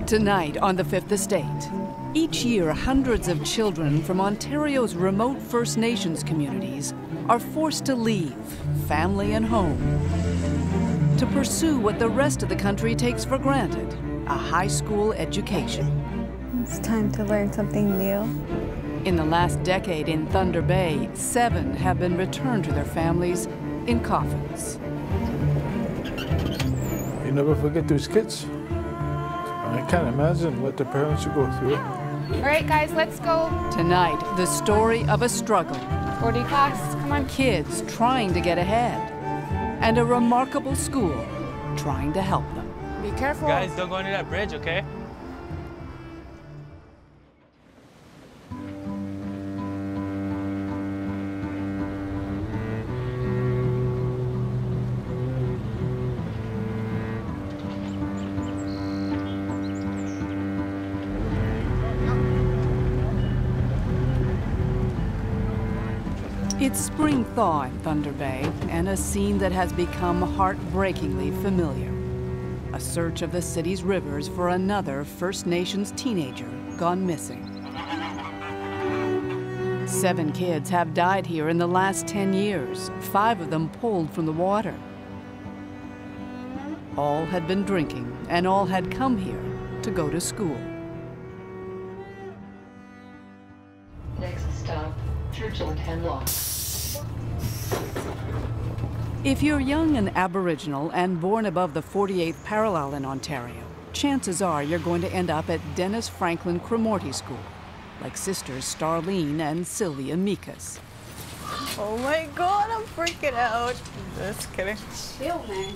Tonight on the Fifth Estate. Each year, hundreds of children from Ontario's remote First Nations communities are forced to leave family and home to pursue what the rest of the country takes for granted, a high school education. It's time to learn something new. In the last decade in Thunder Bay, 7 have been returned to their families in coffins. You never forget those kids. I can't imagine what the parents would go through. All right, guys, let's go. Tonight, the story of a struggle. 40 class, come on. Kids trying to get ahead, and a remarkable school trying to help them. Be careful. Guys, don't go under that bridge, okay? It's spring thaw in Thunder Bay, and a scene that has become heartbreakingly familiar. A search of the city's rivers for another First Nations teenager gone missing. 7 kids have died here in the last 10 years, 5 of them pulled from the water. All had been drinking, and all had come here to go to school. Next stop, Churchill and Henlock. If you're young and Aboriginal and born above the 48th parallel in Ontario, chances are you're going to end up at Dennis Franklin Cromarty School, like sisters Starleen and Sylvia Meekis. Oh my God, I'm freaking out. Just kidding. Chill, man.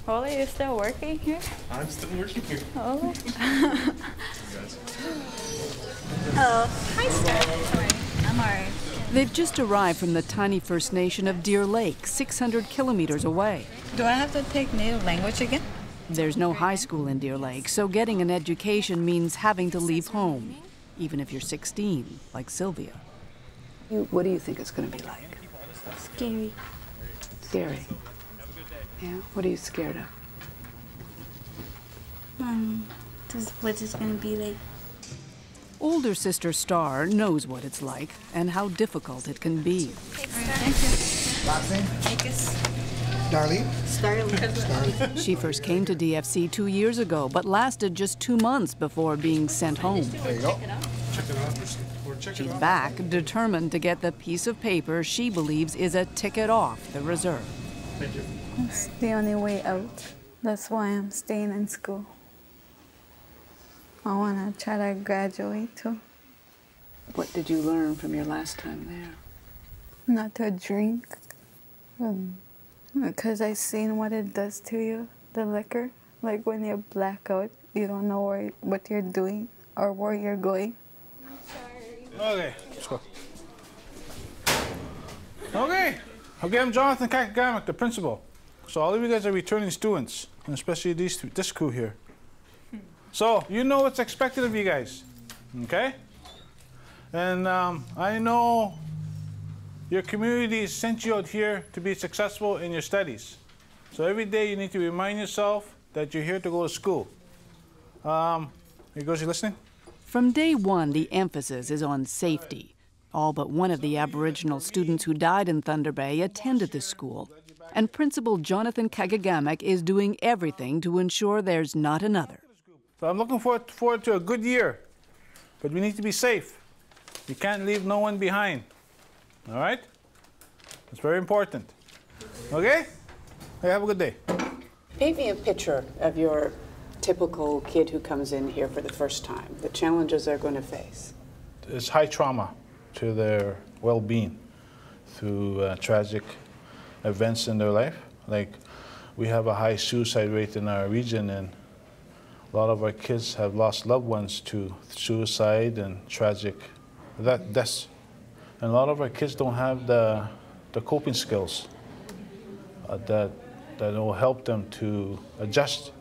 Holy, you still working here? I'm still working here. Holy. Hi, Star. I'm alright. They've just arrived from the tiny First Nation of Deer Lake, 600 kilometers away. Do I have to take native language again? There's no high school in Deer Lake, so getting an education means having to leave home, even if you're 16, like Sylvia. What do you think it's going to be like? Scary. Scary. Yeah? What are you scared of? Just what it's gonna be like. Older sister Star knows what it's like and how difficult it can be. Last name? Meekis. Starleen? Starleen. She first came to DFC 2 years ago, but lasted just 2 months before being sent home. There you go. Check it out. She's back, determined to get the piece of paper she believes is a ticket off the reserve. Thank you. It's the only way out. That's why I'm staying in school. I want to try to graduate too. What did you learn from your last time there? Not to drink. Because I seen what it does to you, the liquor. Like when you black out, you don't know what you're doing or where you're going. Okay, let's go. Okay, I'm Jonathan Kakagamak, the principal. So all of you guys are returning students, and especially this crew here. So you know what's expected of you guys, okay? And I know your community sent you out here to be successful in your studies. So every day you need to remind yourself that you're here to go to school. You guys, you listening? From day one, the emphasis is on safety. All but one of the Aboriginal students who died in Thunder Bay attended the school, and Principal Jonathan Kakagamak is doing everything to ensure there's not another. So I'm looking forward to a good year, but we need to be safe. You can't leave no one behind, all right? It's very important, okay? Hey, have a good day. Paint me a picture of your typical kid who comes in here for the first time, the challenges they're going to face. It's high trauma to their well-being through tragic events in their life. Like, we have a high suicide rate in our region, and a lot of our kids have lost loved ones to suicide and tragic deaths. And a lot of our kids don't have the coping skills that will help them to adjust.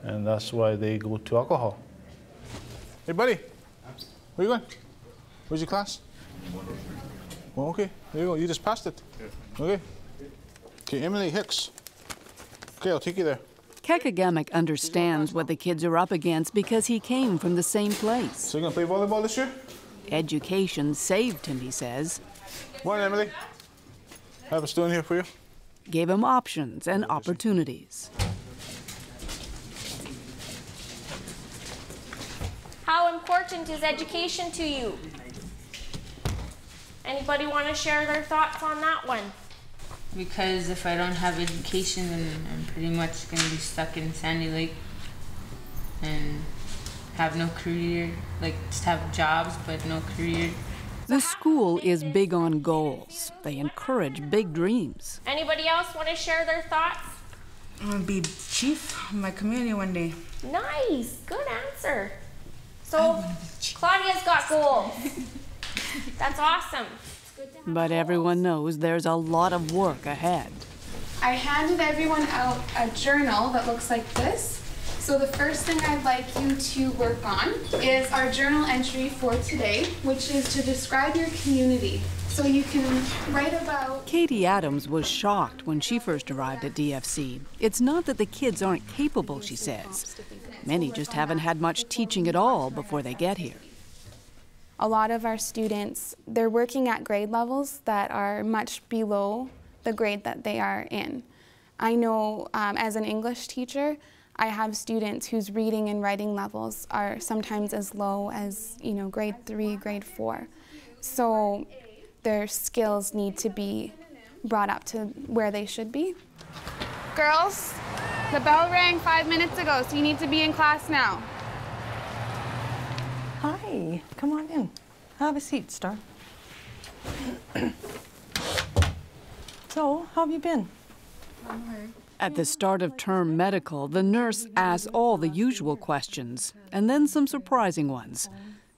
And that's why they go to alcohol. Hey, buddy, where you going? Where's your class? Oh, okay, there you go. You just passed it. Okay. Okay, Emily Hicks. Okay, I'll take you there. Kakagamak understands what the kids are up against because he came from the same place. So you gonna play volleyball this year? Education saved him, he says. Morning, Emily. I have a student here for you. Gave him options and opportunities. How important is education to you? Anybody want to share their thoughts on that one? Because if I don't have education, then I'm pretty much going to be stuck in Sandy Lake and have no career, like just have jobs but no career. The school is big on goals. They encourage big dreams. Anybody else want to share their thoughts? I want to be chief of my community one day. Nice, good answer. So Claudia's got goals. That's awesome. But everyone knows there's a lot of work ahead. I handed everyone out a journal that looks like this. So the first thing I'd like you to work on is our journal entry for today, which is to describe your community. So you can write about... Katie Adams was shocked when she first arrived at DFC. It's not that the kids aren't capable, she says. Many just haven't had much teaching at all before they get here. A lot of our students, they're working at grade levels that are much below the grade that they are in. I know as an English teacher, I have students whose reading and writing levels are sometimes as low as, grade 3, grade 4. So their skills need to be brought up to where they should be. Girls, the bell rang 5 minutes ago, so you need to be in class now. Hi, come on in. Have a seat, Star. So, how have you been? At the start of term medical, the nurse asks all the usual questions, and then some surprising ones.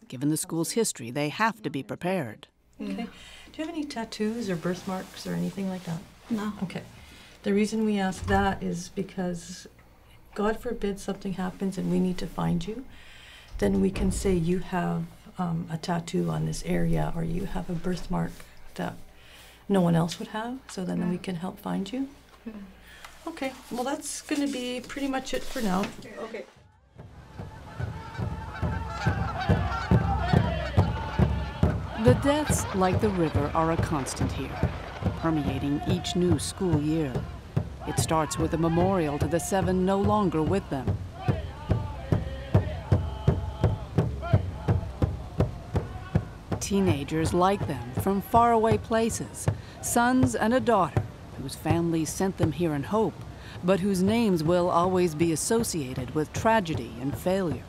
Given the school's history, they have to be prepared. Okay. Do you have any tattoos or birthmarks or anything like that? No. Okay. The reason we ask that is because, God forbid something happens and we need to find you, then we can say you have a tattoo on this area or you have a birthmark that no one else would have, so then we can help find you. Okay, well that's going to be pretty much it for now. Okay. The deaths, like the river, are a constant here, permeating each new school year. It starts with a memorial to the 7 no longer with them. Teenagers like them from faraway places, sons and a daughter whose families sent them here in hope, but whose names will always be associated with tragedy and failure.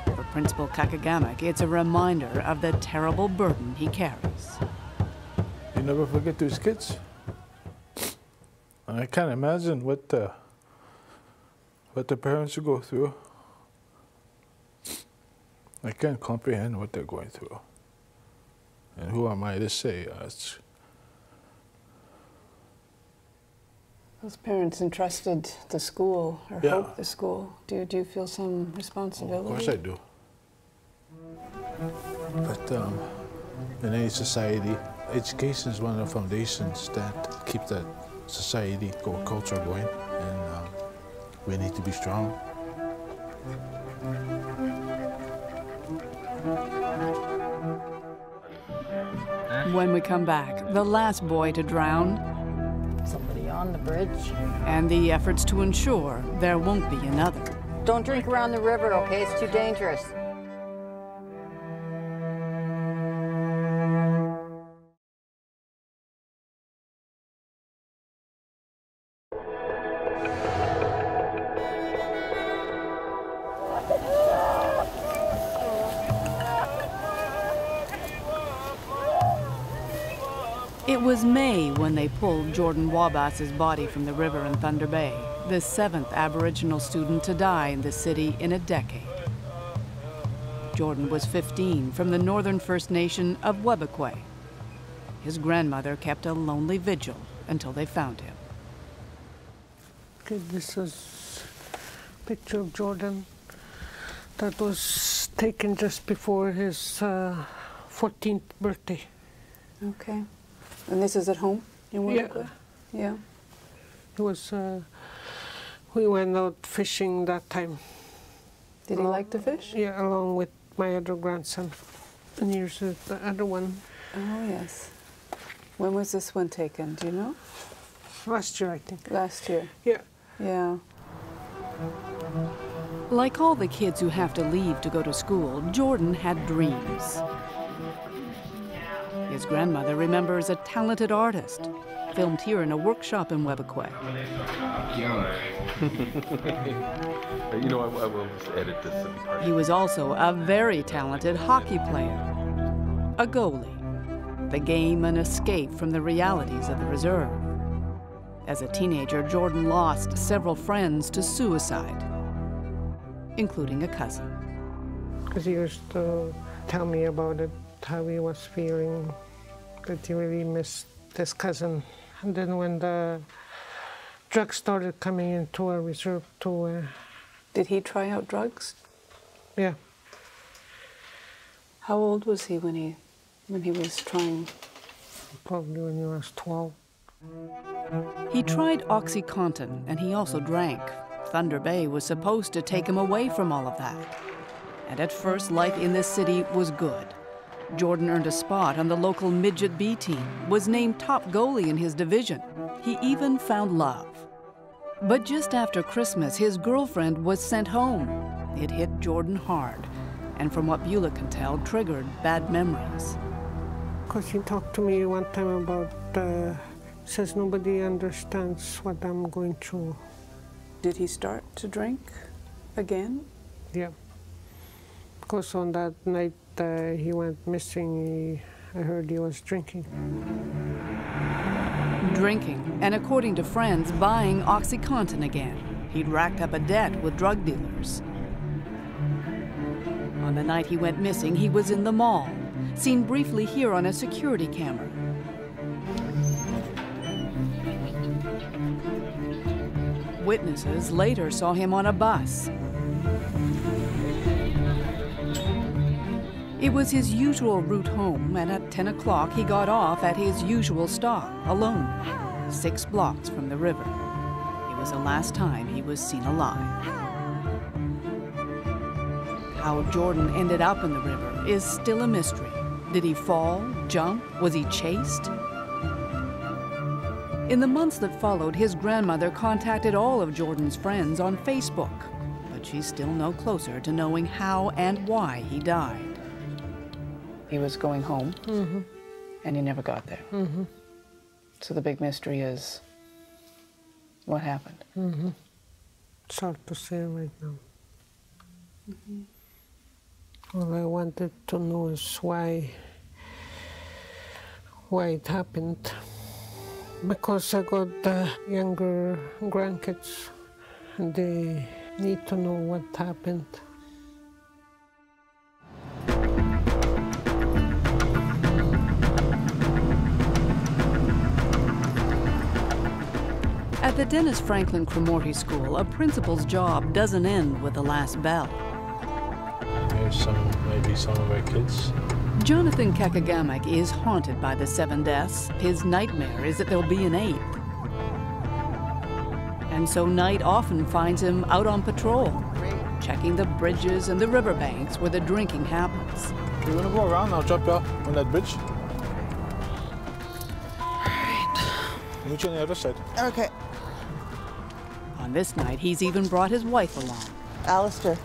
For Principal Kakagamak, it's a reminder of the terrible burden he carries. You never forget those kids? I can't imagine what the parents go through. I can't comprehend what they're going through. And who am I to say? Those parents entrusted the school, or hope the school. Do you feel some responsibility? Of course I do. But in any society, education is one of the foundations that keep that society culture going, and we need to be strong. When we come back, the last boy to drown, somebody on the bridge, and the efforts to ensure there won't be another. Don't drink around the river, okay? It's too dangerous. It was May when they pulled Jordan Wabass's body from the river in Thunder Bay, the 7th Aboriginal student to die in the city in a decade. Jordan was 15 from the Northern First Nation of Webekwe. His grandmother kept a lonely vigil until they found him. Okay, this is a picture of Jordan that was taken just before his 14th birthday. Okay. And this is at home in Webekwe? Yeah. He was, we went out fishing that time. Did he like to fish? Yeah, along with my other grandson. And here's the other one. Oh, yes. When was this one taken? Do you know? Last year, I think. Last year? Yeah. Yeah. Like all the kids who have to leave to go to school, Jordan had dreams. His grandmother remembers a talented artist, filmed here in a workshop in Webequie. You know, I will just edit this. He was also a very talented hockey player, a goalie, the game an escape from the realities of the reserve. As a teenager, Jordan lost several friends to suicide, including a cousin. Because he used to tell me about it, how he was feeling, that he really missed his cousin. And then when the drugs started coming into a reserve too. Did he try out drugs? Yeah. How old was he when he was trying? Probably when he was 12. He tried OxyContin, and he also drank. Thunder Bay was supposed to take him away from all of that. And at first, life in this city was good. Jordan earned a spot on the local midget B team, was named top goalie in his division. He even found love. But just after Christmas, his girlfriend was sent home. It hit Jordan hard, and from what Beulah can tell, triggered bad memories. Because he talked to me one time about, says nobody understands what I'm going through. Did he start to drink again? Yeah. Because on that night he went missing, I heard he was drinking. Drinking, and according to friends, buying OxyContin again. He'd racked up a debt with drug dealers. On the night he went missing, he was in the mall, seen briefly here on a security camera. Witnesses later saw him on a bus. It was his usual route home, and at 10 o'clock he got off at his usual stop, alone, 6 blocks from the river. It was the last time he was seen alive. How Jordan ended up in the river is still a mystery. Did he fall, jump? Was he chased? In the months that followed, his grandmother contacted all of Jordan's friends on Facebook, but she's still no closer to knowing how and why he died. He was going home, and he never got there. So the big mystery is, what happened? It's hard to say right now. All I wanted to know is why it happened. Because I got younger grandkids, and they need to know what happened. At the Dennis Franklin Cromarty School, a principal's job doesn't end with the last bell. Here's maybe some of our kids. Jonathan Kakagamak is haunted by the 7 deaths. His nightmare is that there'll be an 8th. And so night often finds him out on patrol, checking the bridges and the riverbanks where the drinking happens. You want to go around? I'll drop you off on that bridge. All right. Meet you on the other side. Okay. On this night, he's even brought his wife along. Alistair,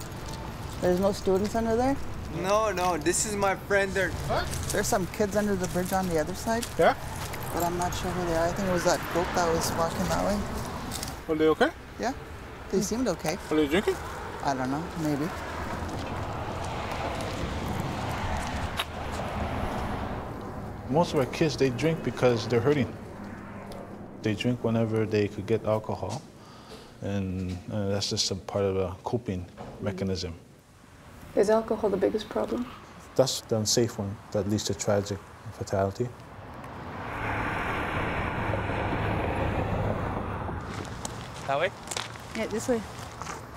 there's no students under there? No, this is my friend there. What? There's some kids under the bridge on the other side. Yeah? But I'm not sure who they are. I think it was that group that was walking that way. Are they okay? Yeah, they seemed okay. Are they drinking? I don't know, maybe. Most of our kids, they drink because they're hurting. They drink whenever they could get alcohol, and that's just a part of a coping mechanism. Is alcohol the biggest problem? That's the unsafe one that leads to tragic fatality. That way? Yeah, this way.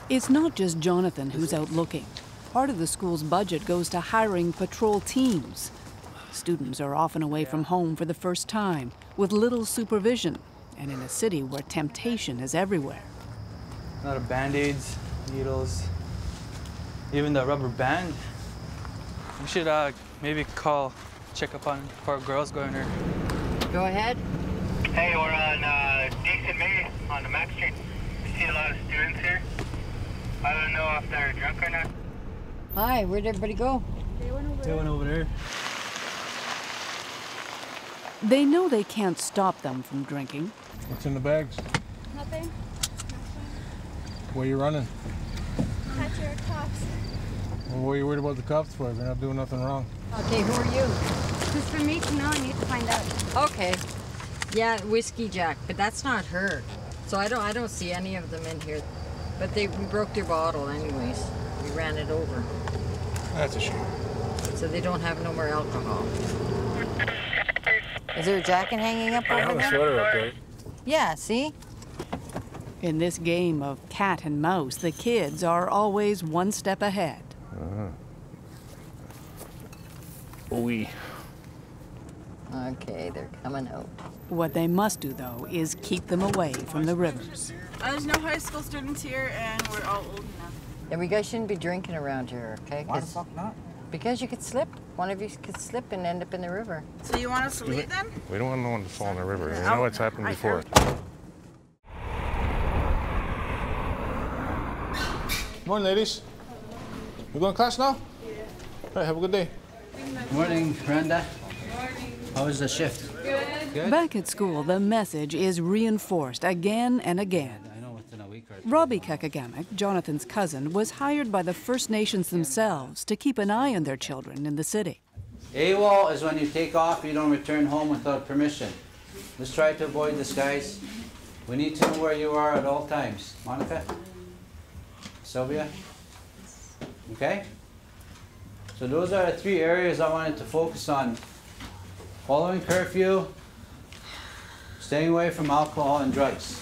It's not just Jonathan who's out looking. Part of the school's budget goes to hiring patrol teams. Students are often away from home for the first time, with little supervision, and in a city where temptation is everywhere. A lot of Band-Aids, needles, even the rubber band. We should maybe check up on poor girls going there. Go ahead. Hey, we're on Decent May on the Max Street. We see a lot of students here. I don't know if they're drunk or not. Hi, where'd everybody go? They went over there. They know they can't stop them from drinking. What's in the bags? Nothing. Where you running? Catch your cops. Well, what are you worried about the cops for? They're not doing nothing wrong. Okay, who are you? Just for me to know, I need to find out. Okay. Yeah, Whiskey Jack, but that's not her. So I don't see any of them in here. But we broke their bottle anyways. We ran it over. That's a shame. So they don't have no more alcohol. Is there a jacket hanging up over there? I have a sweater up there. Yeah, see? In this game of cat and mouse, the kids are always one step ahead. Oui. Okay, they're coming out. What they must do, though, is keep them away from the rivers. There's no high school students here, and we're all old enough. And we guys shouldn't be drinking around here, okay? Why the fuck not? Because you could slip. One of you could slip and end up in the river. So you want us to leave then? We don't want no one to fall in the river. You know what's happened before. Morning, ladies. You going to class now? All right, have a good day. Morning, Brenda. How was the shift? Good. Back at school, the message is reinforced again and again. Robbie Kakagamak, Jonathan's cousin, was hired by the First Nations themselves to keep an eye on their children in the city. AWOL is when you take off, you don't return home without permission. Let's try to avoid this, guys. We need to know where you are at all times. Monica? Sylvia? Okay? So those are the 3 areas I wanted to focus on. Following curfew, staying away from alcohol and drugs.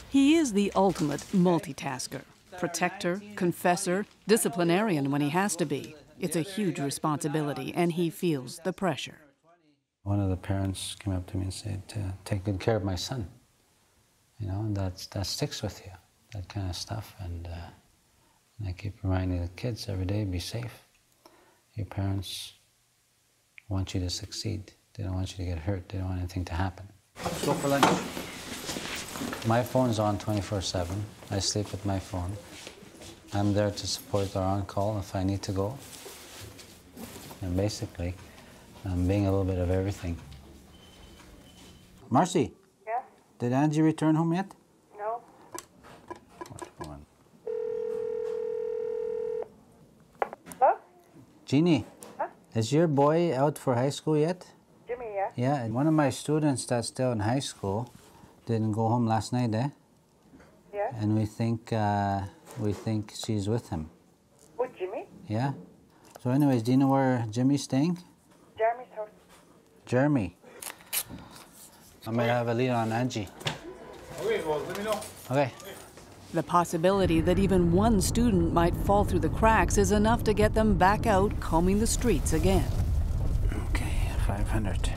He is the ultimate multitasker. Protector, confessor, disciplinarian when he has to be. It's a huge responsibility, and he feels the pressure. One of the parents came up to me and said, take good care of my son. You know, and that sticks with you, that kind of stuff. And I keep reminding the kids every day, be safe. Your parents want you to succeed. They don't want you to get hurt. They don't want anything to happen. Let's go for lunch. My phone's on 24/7. I sleep with my phone. I'm there to support our on-call if I need to go. And basically, I'm being a little bit of everything. Marcy? Yeah? Did Angie return home yet? No. What one? Hello? Jeannie? Huh? Is your boy out for high school yet? Jimmy, yeah? Yeah, and one of my students that's still in high school didn't go home last night, eh? Yeah? And we think she's with him. With Jimmy? Yeah? So anyways, do you know where Jimmy's staying? Jeremy's house. Jeremy. I might have a lead on Angie. Okay, well, let me know. Okay. The possibility that even one student might fall through the cracks is enough to get them back out combing the streets again. Okay, 500.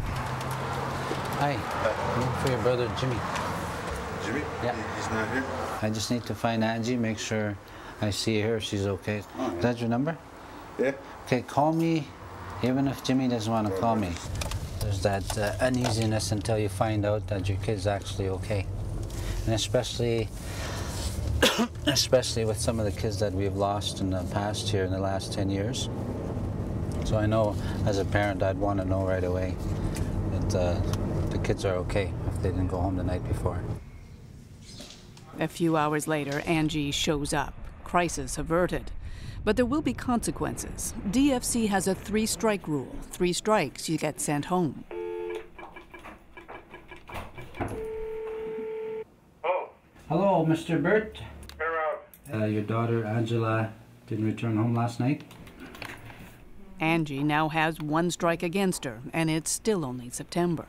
Hi. Looking for your brother, Jimmy. Jimmy? Yeah. He's not here? I just need to find Angie, make sure I see her if she's okay. Oh, yeah. Is that your number? Yeah. Okay, call me, even if Jimmy doesn't want to call me. There's that uneasiness until you find out that your kid's actually okay. And especially with some of the kids that we've lost in the past here in the last 10 years. So I know as a parent I'd want to know right away that the kids are okay if they didn't go home the night before. A few hours later, Angie shows up. Crisis averted. But there will be consequences. DFC has a 3-strike rule. 3 strikes, you get sent home. Hello, Mr. Burt. Your daughter, Angela, didn't return home last night? Angie now has 1 strike against her, and it's still only September.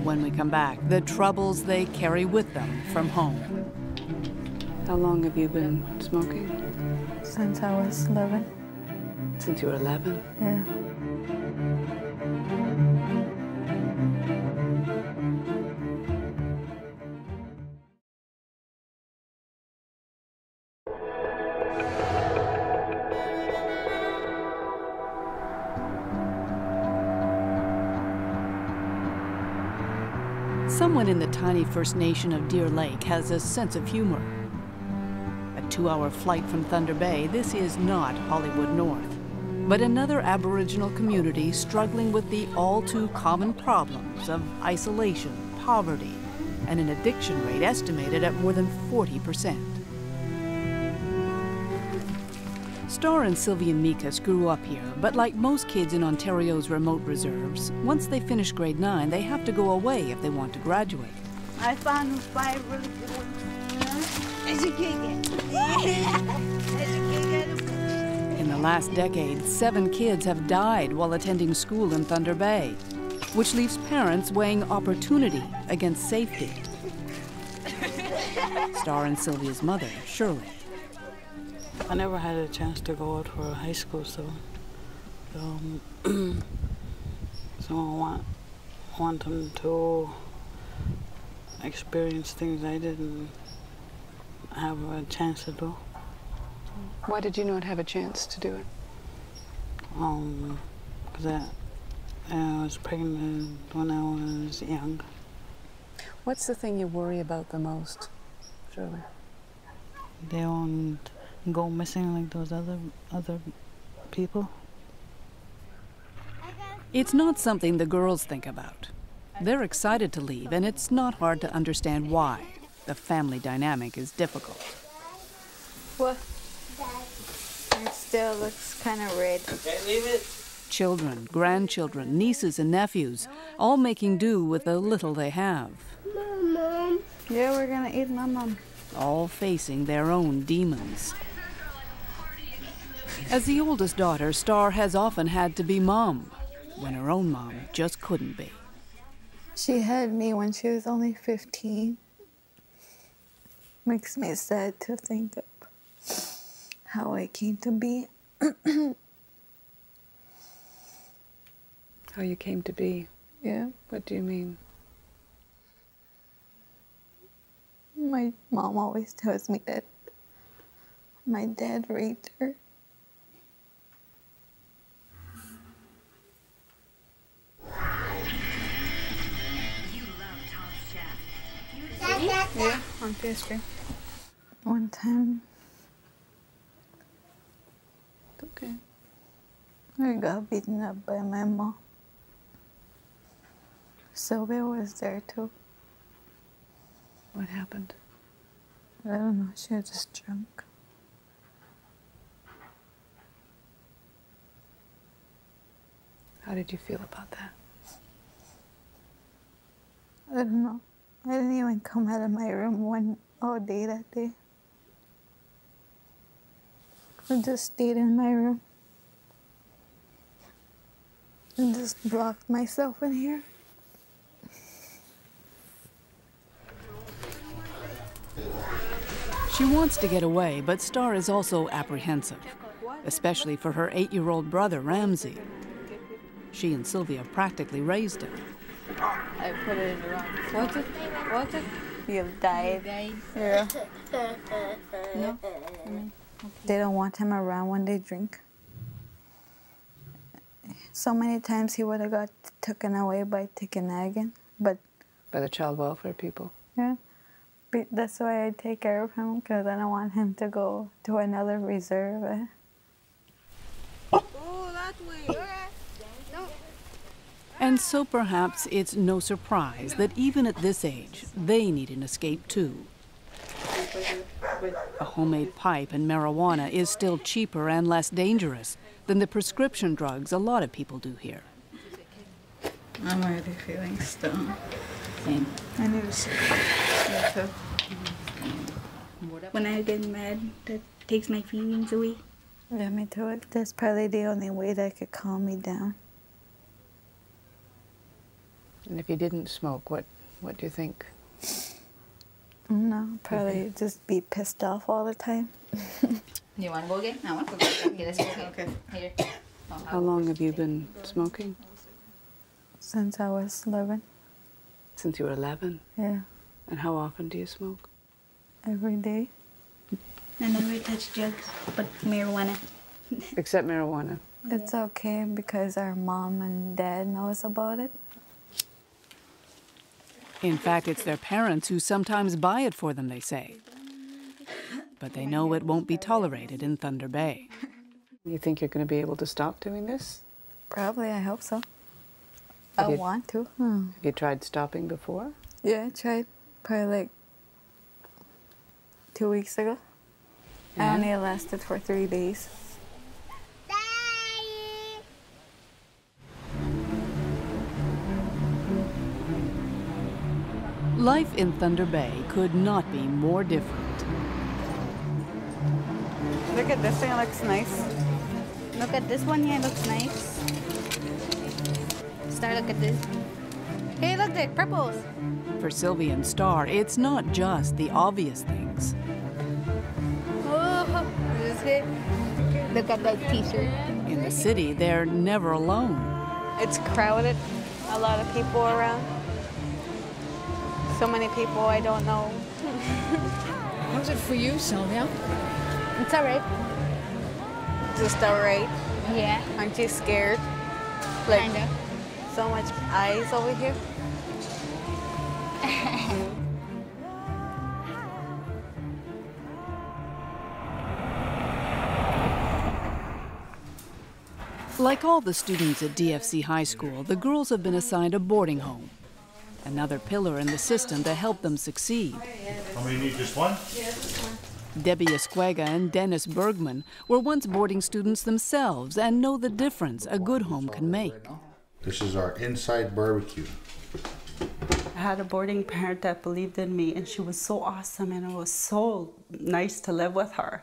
When we come back, the troubles they carry with them from home. How long have you been smoking? Since I was 11. Since you were 11? Yeah. Someone in the tiny First Nation of Deer Lake has a sense of humor. A 2-hour flight from Thunder Bay, this is not Hollywood North, but another Aboriginal community struggling with the all-too-common problems of isolation, poverty, and an addiction rate estimated at more than 40%. Starleen and Sylvia Meekis grew up here, but like most kids in Ontario's remote reserves, once they finish grade 9, they have to go away if they want to graduate. I found 5 really good ones. In the last decade, 7 kids have died while attending school in Thunder Bay, which leaves parents weighing opportunity against safety. Starleen and Sylvia's mother, Shirley. I never had a chance to go out for high school, so I want them to experience things I didn't have a chance to do. Why did you not have a chance to do it? Because I was pregnant when I was young. What's the thing you worry about the most, Shirley? They won't go missing like those other people. It's not something the girls think about. They're excited to leave, and it's not hard to understand why. The family dynamic is difficult. What? It still looks kind of red. Okay, leave it. Children, grandchildren, nieces and nephews, all making do with the little they have. Mom. Yeah, we're gonna eat my mom. All facing their own demons. As the oldest daughter, Star has often had to be mom, when her own mom just couldn't be. She had me when she was only 15. Makes me sad to think of how I came to be. How you came to be? Yeah. What do you mean? My mom always tells me that my dad raped her. Yeah, on PS3. One time, okay, I got beaten up by my mom. Sylvia was there too. What happened? I don't know, she was just drunk. How did you feel about that? I don't know. I didn't even come out of my room all day that day. I just stayed in my room and just blocked myself in here. She wants to get away, but Star is also apprehensive, especially for her 8-year-old brother, Ramsey. She and Sylvia practically raised him. I put it in the wrong. What's it? You've died. Yeah. No? They don't want him around when they drink. So many times he would have got taken away by Tikanagan, but... By the child welfare people? Yeah. But that's why I take care of him, because I don't want him to go to another reserve. Oh, that way. And so perhaps it's no surprise that even at this age, they need an escape too. A homemade pipe and marijuana is still cheaper and less dangerous than the prescription drugs a lot of people do here. I'm already feeling stoned. Same. I need to sleep. Yeah, too. When I get mad, that takes my feelings away. Yeah, me too. That's probably the only way that could calm me down. And if you didn't smoke, what do you think? No, probably just be pissed off all the time. You want to go again? I want to go again. Okay, let's go again. Here. How long have you been smoking? Since I was 11. Since you were 11? Yeah. And how often do you smoke? Every day. I never touch drugs, but marijuana. Except marijuana? It's okay because our mom and dad knows about it. In fact, it's their parents who sometimes buy it for them, they say. But they know it won't be tolerated in Thunder Bay. You think you're going to be able to stop doing this? Probably, I hope so. Have I you- want to. Have you tried stopping before? Yeah, I tried probably like 2 weeks ago. I Yeah. only lasted for 3 days. Life in Thunder Bay could not be more different. Look at this thing, it looks nice. Look at this one here, looks nice. Star, look at this. Hey, look, there, purples. For Sylvia and Star, it's not just the obvious things. Oh, is it? Look at that t-shirt. In the city, they're never alone. It's crowded, a lot of people around. So many people I don't know. How's it for you, Sylvia? It's all right. Just alright. Yeah. Aren't you scared? Like, Kinda. so much eyes over here. Like all the students at DFC High School, the girls have been assigned a boarding home, another pillar in the system to help them succeed. How many need just one? Debbie Esquega and Dennis Bergman were once boarding students themselves and know the difference a good home can make. This is our inside barbecue. I had a boarding parent that believed in me, and she was so awesome, and it was so nice to live with her.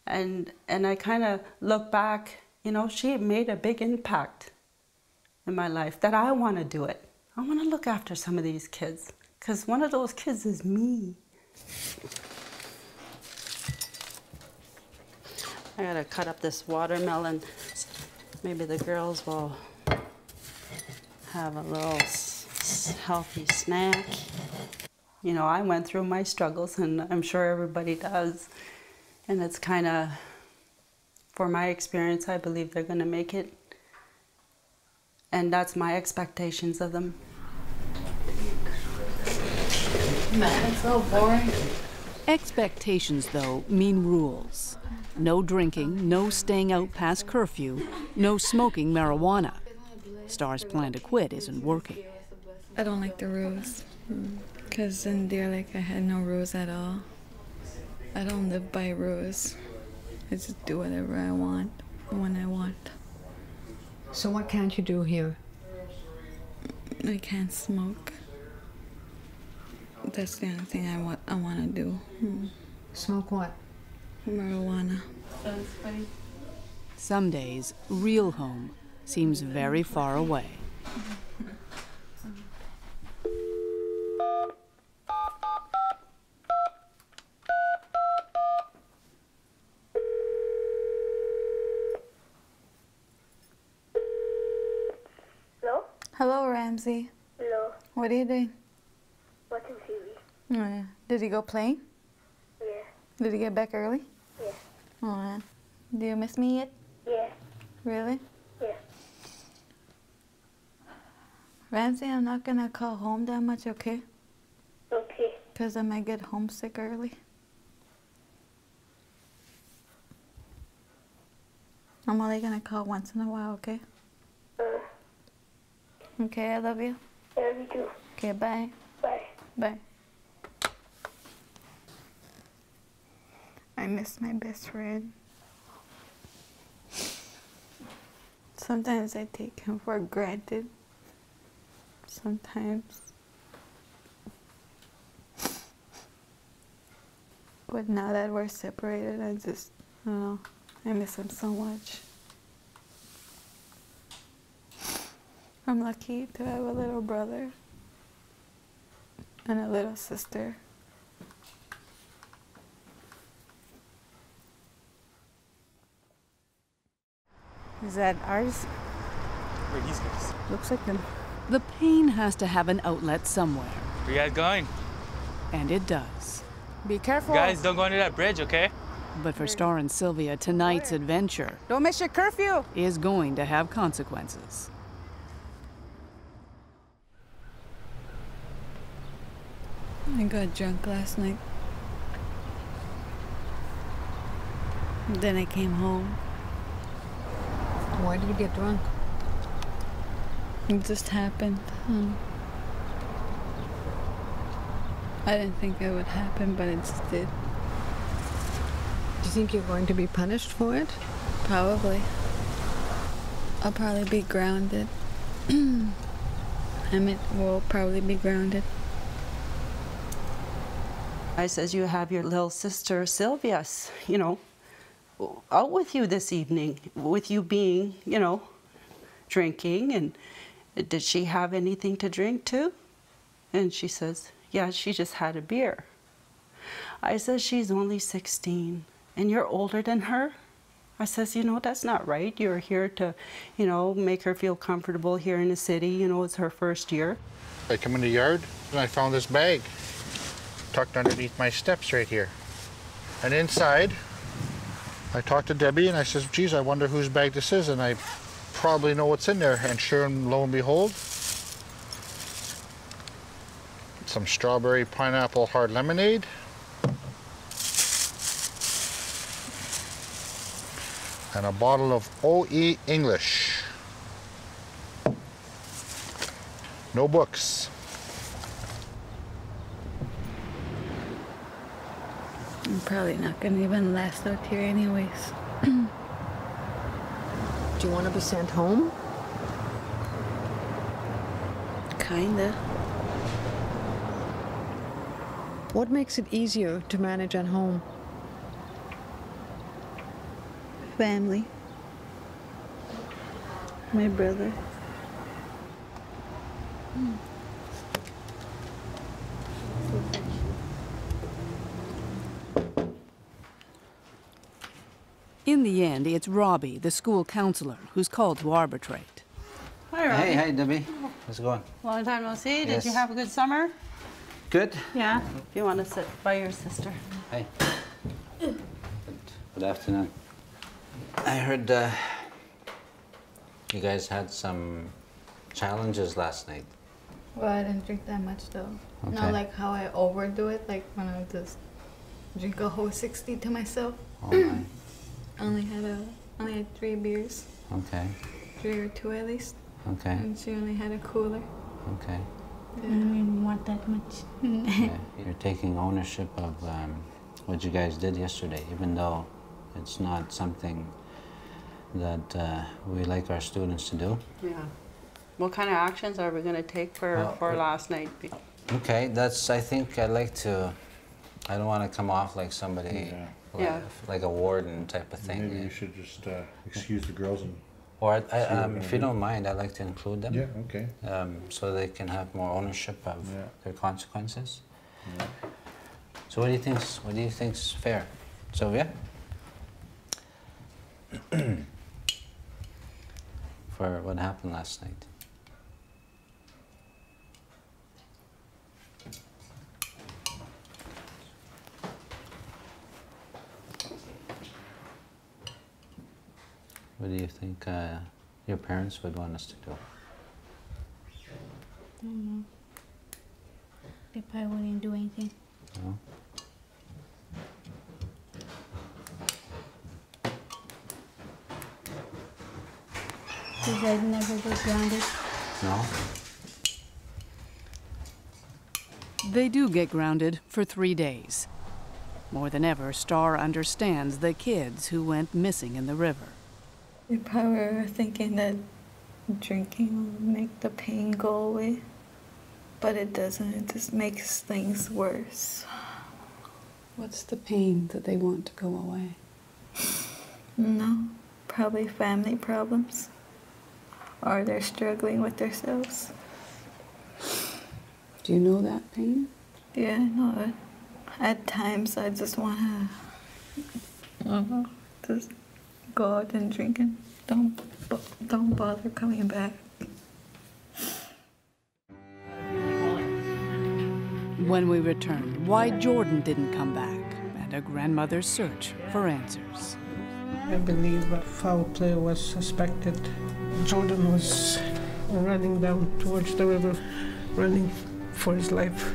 And I kind of look back, you know, she made a big impact in my life that I want to do it. I want to look after some of these kids, because one of those kids is me. I gotta cut up this watermelon. Maybe the girls will have a little healthy snack. You know, I went through my struggles, and I'm sure everybody does. And it's kind of, for my experience, I believe they're gonna make it. And that's my expectations of them. Man, it's so boring. Expectations, though, mean rules. No drinking, no staying out past curfew, no smoking marijuana. Star's plan to quit isn't working. I don't like the rules, because in there, like, I had no rules at all. I don't live by rules. I just do whatever I want, when I want. So what can't you do here? I can't smoke. That's the only thing I want to do. Smoke what? Marijuana. Some days, real home seems very far away. Hello? Hello, Ramsey. Hello. What are you doing? Watching TV. Oh, yeah. Did you go playing? Yeah. Did you get back early? Yeah. Oh, man. Do you miss me yet? Yeah. Really? Yeah. Ramsey, I'm not gonna call home that much, okay? Okay. Because I might get homesick early. I'm only gonna call once in a while, okay? Okay, I love you. I love you too. Okay, bye. Bye. Bye. I miss my best friend. Sometimes I take him for granted. Sometimes. But now that we're separated, I just, I don't know, I miss him so much. I'm lucky to have a little brother and a little sister. Is that ours? Wait, he's good. Looks like them. The pain has to have an outlet somewhere, Where you guys going? and it does. Be careful. Guys, don't go under that bridge, okay? But for Star and Sylvia, tonight's adventure Don't miss your curfew. is going to have consequences. I got drunk last night. Then I came home. Why did you get drunk? It just happened. I didn't think it would happen, but it just did. Do you think you're going to be punished for it? Probably. I'll probably be grounded. Emmett will probably be grounded. I says, you have your little sister Sylvia, you know, out with you this evening, with you being, you know, drinking, and did she have anything to drink too? And she says, yeah, she just had a beer. I says, she's only 16 and you're older than her. I says, you know, that's not right. You're here to, you know, make her feel comfortable here in the city. You know, it's her first year. I come in the yard and I found this bag tucked underneath my steps right here. And inside, I talked to Debbie and I says, geez, I wonder whose bag this is, and I probably know what's in there. And sure and lo and behold, some strawberry pineapple hard lemonade, and a bottle of OE English. No books. I'm probably not gonna even last out here anyways. Do you want to be sent home? Kinda. What makes it easier to manage at home? Family. My brother. In the end, it's Robbie, the school counselor, who's called to arbitrate. Hi, Robbie. Hey, Debbie. How's it going? Long time no see. Yes. Did you have a good summer? Good. Yeah. You want to sit by your sister? Hey. Good afternoon. I heard you guys had some challenges last night. Well, I didn't drink that much though. Okay. Not like how I overdo it, like when I just drink a whole 60 to myself. Oh my. Only had 3 beers. Okay. 3 or 2 at least. Okay. And she only had a cooler. Okay. I didn't want that much. Yeah. You're taking ownership of what you guys did yesterday, even though it's not something that we like our students to do. Yeah. What kind of actions are we going to take for last night? Okay, I think I'd like to, I don't want to come off like somebody, like a warden type of thing. Maybe you should just excuse the girls and... Or, if you don't mind, I'd like to include them. Yeah, okay. So they can have more ownership of their consequences. Yeah. So what do you think's fair? Sylvia? For what happened last night? What do you think your parents would want us to do? I don't know. They probably wouldn't do anything. No? You guys never get grounded? No? They do get grounded for 3 days. More than ever, Star understands the kids who went missing in the river. We probably were thinking that drinking will make the pain go away, but it doesn't. It just makes things worse. What's the pain that they want to go away? No, probably family problems, or they're struggling with themselves. Do you know that pain? Yeah, I know it. At times, I just want to just go out and drink and don't bother coming back. When we returned, why Jordan didn't come back, and a grandmother's search for answers. I believe foul play was suspected. Jordan was running down towards the river, running for his life.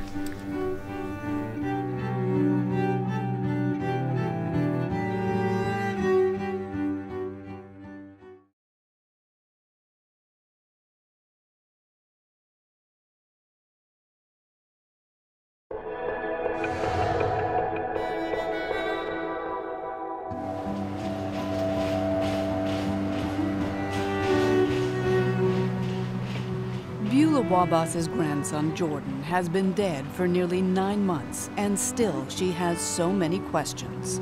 Wabas's grandson, Jordan, has been dead for nearly 9 months, and still she has so many questions.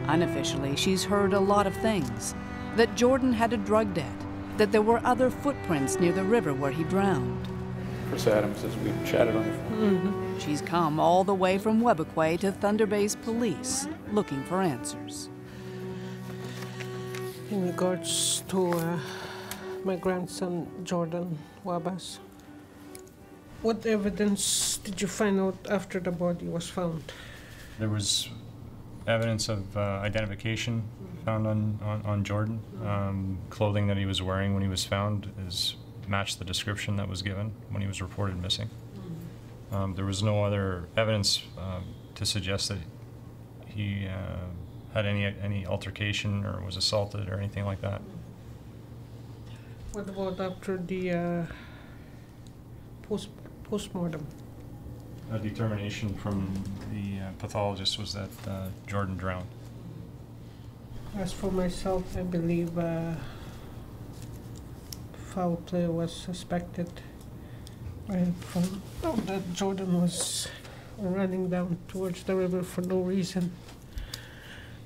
Unofficially, she's heard a lot of things. That Jordan had a drug debt, that there were other footprints near the river where he drowned. Chris Adams says we chatted on the phone. She's come all the way from Webequie to Thunder Bay's police, looking for answers. In regards to my grandson, Jordan Wabas, what evidence did you find out after the body was found? There was evidence of identification found on Jordan. Clothing that he was wearing when he was found matched the description that was given when he was reported missing. There was no other evidence to suggest that he had any altercation or was assaulted or anything like that. What about after the postmortem? A determination from the pathologist was that Jordan drowned. As for myself, I believe foul play was suspected. I found out that Jordan was running down towards the river for no reason,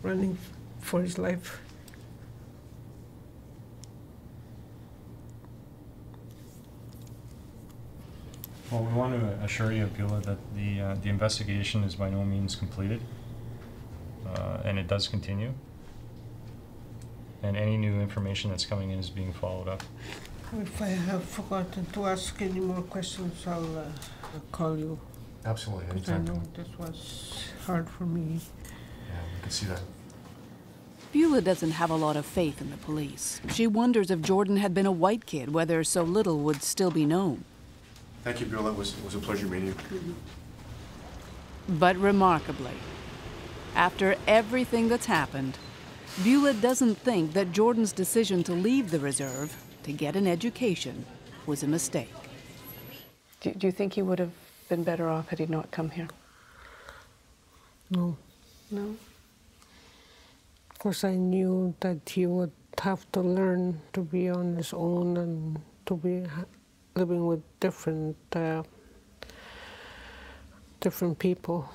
running for his life. Well, we want to assure you, Beulah, that the investigation is by no means completed, and it does continue. And any new information that's coming in is being followed up. If I have forgotten to ask any more questions, I'll call you. Absolutely, Because I anytime. know this was hard for me. Yeah, we can see that. Beulah doesn't have a lot of faith in the police. She wonders if Jordan had been a white kid, whether so little would still be known. Thank you, Bill. It was a pleasure meeting you. But remarkably, after everything that's happened, Beulah doesn't think that Jordan's decision to leave the reserve to get an education was a mistake. Do you think he would have been better off had he not come here? No. No? Of course, I knew that he would have to learn to be on his own and to be living with different people.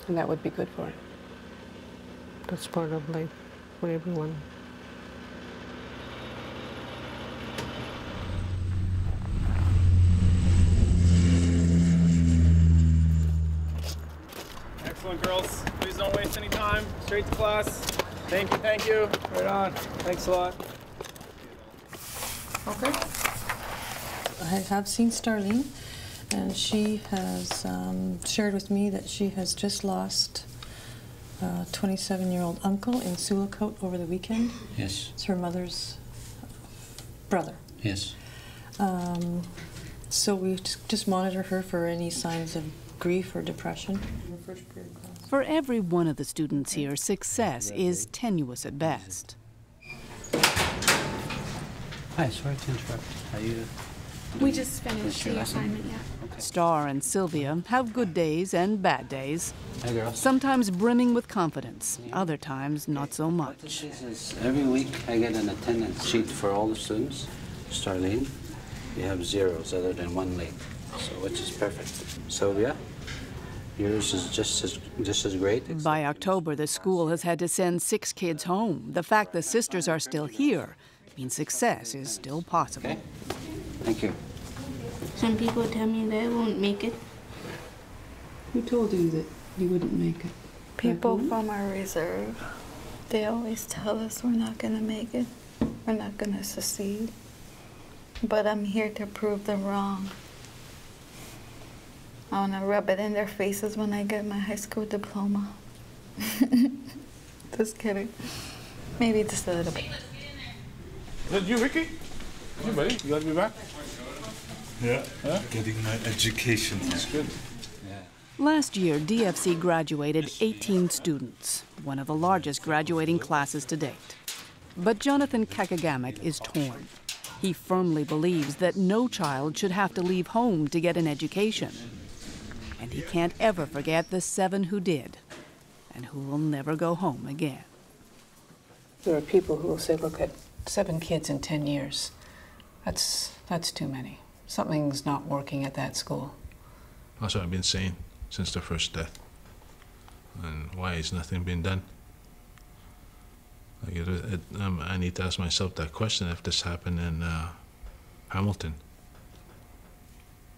And that would be good for him. That's part of life for everyone. Excellent, girls. Please don't waste any time. Straight to class. Thank you, thank you. Right on. Thanks a lot. Okay. I have seen Starleen, and she has shared with me that she has just lost a 27-year-old uncle in Sulacote over the weekend. Yes. It's her mother's brother. Yes. So we just monitor her for any signs of grief or depression. For every one of the students here, success is tenuous at best. Hi, sorry to interrupt. Are you? We just finished the assignment, yeah. Star and Sylvia have good days and bad days. Hi, girls. Sometimes brimming with confidence, other times not so much. Every week I get an attendance sheet for all the students. Starleen, you have zeros other than one late, so which is perfect. Sylvia, yours is just as great. By October, the school has had to send 6 kids home. The fact the sisters are still here means success is still possible. Okay. Thank you. Some people tell me that I won't make it. Who told you that you wouldn't make it? People from our reserve, they always tell us we're not going to make it. We're not going to succeed. But I'm here to prove them wrong. I want to rub it in their faces when I get my high school diploma. Just kidding. Maybe just a little bit. Is that you, Ricky? Hey, buddy. You glad to be back? Yeah. Huh? Getting my education. That's good. Last year, DFC graduated 18 students, one of the largest graduating classes to date. But Jonathan Kakagamak is torn. He firmly believes that no child should have to leave home to get an education. And he can't ever forget the 7 who did, and who will never go home again. There are people who will say, look, at 7 kids in 10 years. That's too many. Something's not working at that school. That's what I've been saying since the first death. And why is nothing being done? Like I need to ask myself that question. If this happened in Hamilton,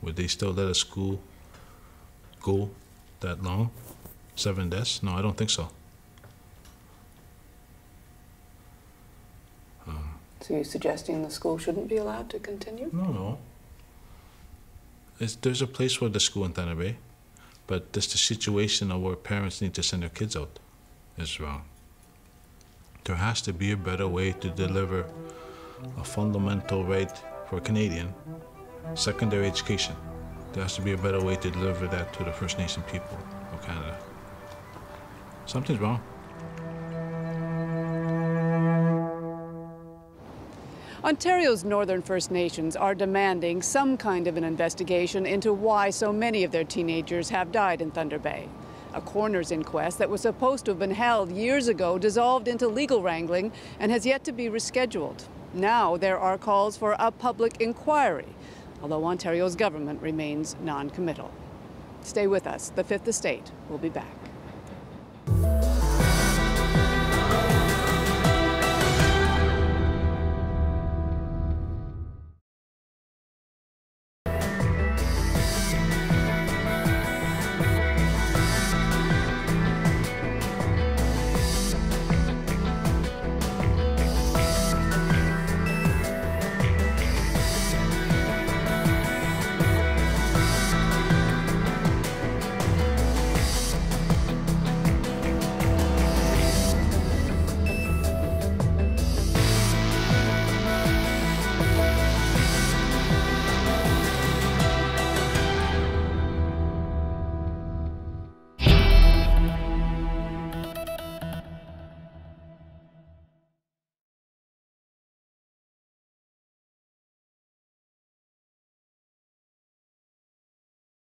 would they still let a school go that long? 7 deaths? No, I don't think so. So you're suggesting the school shouldn't be allowed to continue? No. There's a place for the school in Thunder Bay, but just the situation of where parents need to send their kids out is wrong. There has to be a better way to deliver a fundamental right for a Canadian, secondary education. There has to be a better way to deliver that to the First Nation people of Canada. Something's wrong. Ontario's Northern First Nations are demanding some kind of an investigation into why so many of their teenagers have died in Thunder Bay. A coroner's inquest that was supposed to have been held years ago dissolved into legal wrangling and has yet to be rescheduled. Now there are calls for a public inquiry, although Ontario's government remains non-committal. Stay with us. The Fifth Estate will be back.